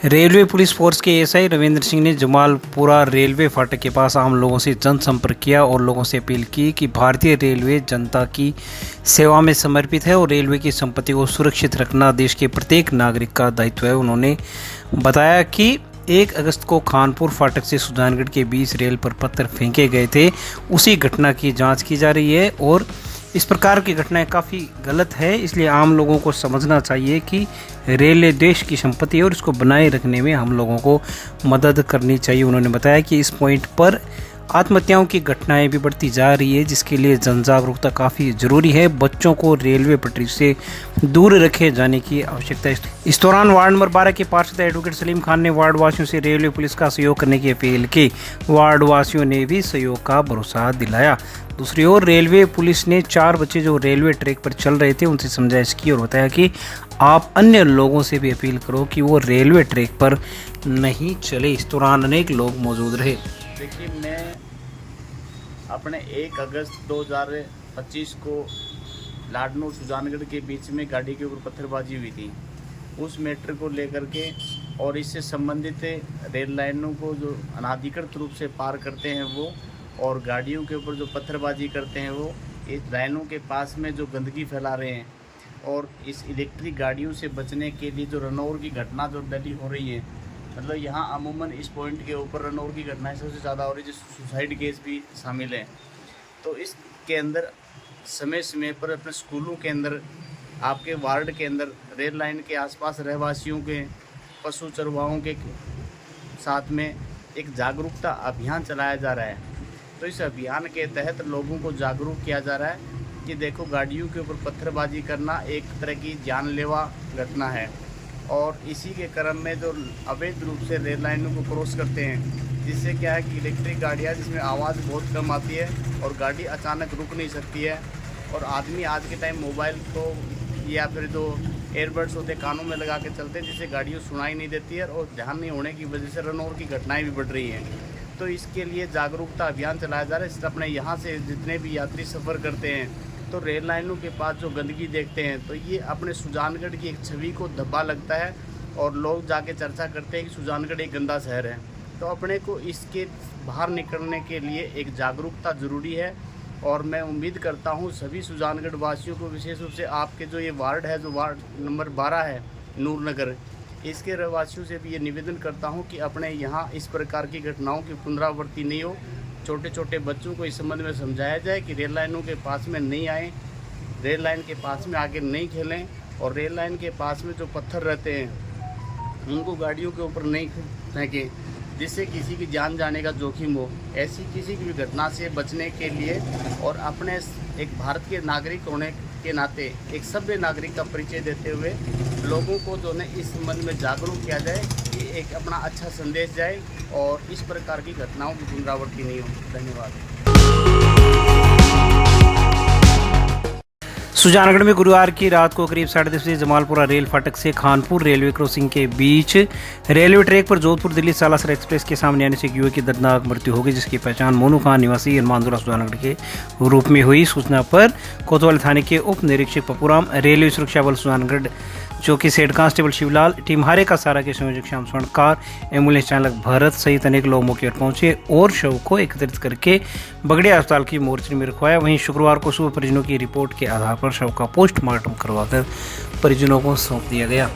Railway police force के ASI Ravindra Singh ने Jamalpura railway फाटक के पास आम लोगों से जनसंपर्क किया और लोगों से अपील की कि भारतीय रेलवे जनता की सेवा में समर्पित है और रेलवे की संपत्ति को सुरक्षित रखना देश के प्रत्येक नागरिक का दायित्व है। उन्होंने बताया कि 1 अगस्त को खानपुर फाटक से सुजानगढ़ के बीच रेल पर पत्थर फेंके गए थे। उसी घटना की जांच की जा रही है और इस प्रकार की घटनाएं काफ़ी गलत है, इसलिए आम लोगों को समझना चाहिए कि रेल देश की संपत्ति है और इसको बनाए रखने में हम लोगों को मदद करनी चाहिए। उन्होंने बताया कि इस पॉइंट पर आत्महत्याओं की घटनाएं भी बढ़ती जा रही है, जिसके लिए जन जागरूकता काफ़ी ज़रूरी है। बच्चों को रेलवे पटरी से दूर रखे जाने की आवश्यकता है। इस दौरान वार्ड नंबर 12 के पार्षद एडवोकेट सलीम खान ने वार्ड वासियों से रेलवे पुलिस का सहयोग करने की अपील की। वार्ड वासियों ने भी सहयोग का भरोसा दिलाया। दूसरी ओर रेलवे पुलिस ने 4 बच्चे जो रेलवे ट्रैक पर चल रहे थे उनसे समझाइश की और बताया कि आप अन्य लोगों से भी अपील करो कि वो रेलवे ट्रैक पर नहीं चले। इस दौरान अनेक लोग मौजूद रहे। देखिए, मैं अपने 1 अगस्त 2025 को लाडनू सुजानगढ़ के बीच में गाड़ी के ऊपर पत्थरबाजी हुई थी, उस मैटर को लेकर के और इससे संबंधित रेल लाइनों को जो अनाधिकृत रूप से पार करते हैं वो और गाड़ियों के ऊपर जो पत्थरबाजी करते हैं वो इस लाइनों के पास में जो गंदगी फैला रहे हैं और इस इलेक्ट्रिक गाड़ियों से बचने के लिए जो रनौर की घटना जो दिल्ली हो रही है, मतलब यहाँ अमूमन इस पॉइंट के ऊपर रनौर की घटनाएं सबसे ज़्यादा हो रही है, जिस सुसाइड केस भी शामिल हैं। तो इसके अंदर समय समय पर अपने स्कूलों के अंदर, आपके वार्ड के अंदर, रेल लाइन के आसपास रहवासियों के, पशु चरवाहों के साथ में एक जागरूकता अभियान चलाया जा रहा है। तो इस अभियान के तहत लोगों को जागरूक किया जा रहा है कि देखो, गाड़ियों के ऊपर पत्थरबाजी करना एक तरह की जानलेवा घटना है और इसी के क्रम में जो अवैध रूप से रेल लाइनों को क्रॉस करते हैं, जिससे क्या है कि इलेक्ट्रिक गाड़ियाँ जिसमें आवाज़ बहुत कम आती है और गाड़ी अचानक रुक नहीं सकती है और आदमी आज के टाइम मोबाइल को या फिर जो एयरबड्स होते कानों में लगा के चलते हैं, जिससे गाड़ियों सुनाई नहीं देती है और ध्यान नहीं होने की वजह से रनौर की घटनाएँ भी बढ़ रही हैं। तो इसके लिए जागरूकता अभियान चलाया जा रहा है। इससे अपने यहाँ से जितने भी यात्री सफ़र करते हैं तो रेल लाइनों के पास जो गंदगी देखते हैं तो ये अपने सुजानगढ़ की एक छवि को धब्बा लगता है और लोग जाके चर्चा करते हैं कि सुजानगढ़ एक गंदा शहर है। तो अपने को इसके बाहर निकलने के लिए एक जागरूकता ज़रूरी है और मैं उम्मीद करता हूँ सभी सुजानगढ़ वासियों को, विशेष रूप से आपके जो ये वार्ड है, जो वार्ड नंबर 12 है नूरनगर, इसके रहवासियों से भी ये निवेदन करता हूँ कि अपने यहाँ इस प्रकार की घटनाओं की पुनरावृत्ति नहीं हो। छोटे छोटे बच्चों को इस संबंध में समझाया जाए कि रेल लाइनों के पास में नहीं आएँ, रेल लाइन के पास में आके नहीं खेलें और रेल लाइन के पास में जो पत्थर रहते हैं उनको गाड़ियों के ऊपर नहीं फेंकें, जिससे किसी की जान जाने का जोखिम हो। ऐसी किसी भी घटना से बचने के लिए और अपने एक भारत के नागरिक होने के नाते एक सभ्य नागरिक का परिचय देते हुए लोगों को जो है इस संबंध में जागरूक किया जाए कि एक अपना अच्छा संदेश जाए और इस प्रकार की घटनाओं की पुनरावृत्ति नहीं हो। धन्यवाद। सुजानगढ़ में गुरुवार की रात को करीब 10:30 बजे जमालपुरा रेल फाटक से खानपुर रेलवे क्रॉसिंग के बीच रेलवे ट्रैक पर जोधपुर दिल्ली सालासर एक्सप्रेस के सामने आने से एक युवक की दर्दनाक मृत्यु हो गई, जिसकी पहचान मोनू खान निवासी हनुमानदुरा सुजानगढ़ के रूप में हुई। सूचना पर कोतवाली थाने के उप निरीक्षक पप्पूराम, रेलवे सुरक्षा बल सुजानगढ़ चौकी से हेड कांस्टेबल शिवलाल, टीम हारे का सारा के संयोजक श्याम स्वर्णकार, एम्बुलेंस चालक भरत सहित अनेक लोग मौके पर पहुंचे और शव को एकत्रित करके बगड़िया अस्पताल की मोर्चरी में रखवाया। वहीं शुक्रवार को सुबह परिजनों की रिपोर्ट के आधार पर शव का पोस्टमार्टम करवाकर परिजनों को सौंप दिया गया।